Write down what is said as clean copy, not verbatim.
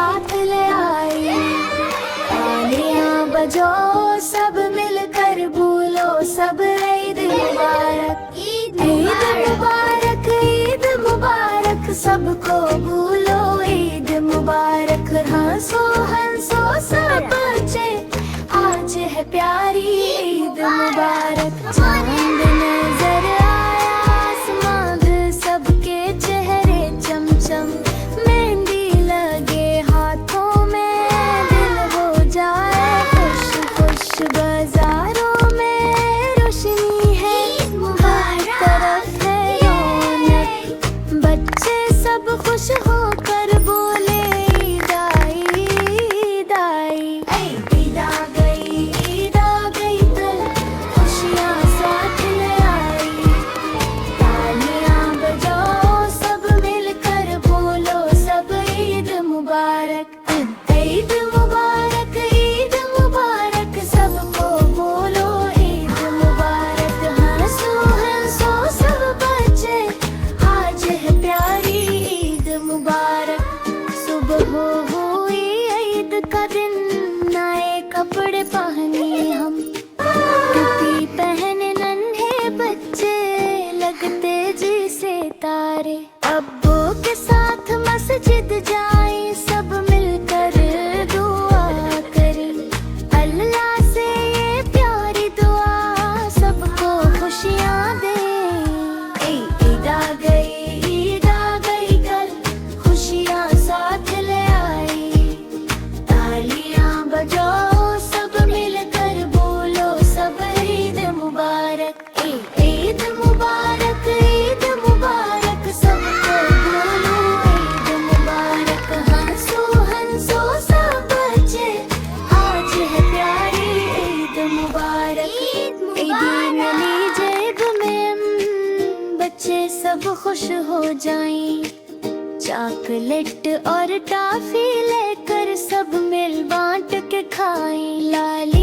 साथ ले आई। तालियां बजो सब मिलकर, भूलो सब ईद मुबारक। ईद मुबारक, ईद मुबारक, सबको भूलो ईद मुबारक। हंसो हंसो सब बच्चे, आज है प्यारी ईद मुबारक। चांद नजर आया आसमां में, सबके चेहरे चमचम। मेहंदी लगे हाथों में, दिल हो जाए खुश खुश। बाजारों में रोशनी है, हर तरफ है रौनक। बच्चे सब खुश होकर बोले ईद आई, ईद आई। ईद आ गई, ईद आ गई कल, खुशियाँ साथ ले आई। तालियां बजाओ सब मिलकर, बोलो सब ईद मुबारक। ईद मुबारक, ईद मुबारक, सबको बोलो ईद मुबारक। हंसो हंसो सब बच्चे, आज है प्यारी ईद मुबारक। सुबह हुई ईद का दिन, नए कपड़े पहने हम। टोपी पहने नन्हे बच्चे, लगते जैसे तारे। अब्बू के साथ मस्जिद जाए, सब मिलकर दुआ करें। अल्लाह से ये प्यारी दुआ, सबको खुशियाँ दे। ईद आ गई, ईद आ गई कल, खुशियाँ साथ ले आई। तालियां बजाओ सब मिलकर, बोलो सब ईद मुबारक। ईद मुबारक, ईद मुबारक, सबको बोलो ईद मुबारक। हंसो हंसो सब बच्चे, आज है प्यारी ईद मुबारक। ईद मिली जेब में, बच्चे सब खुश हो जाएं। चॉकलेट और टॉफी लेकर, सब मिल बांट के खाएं। लाल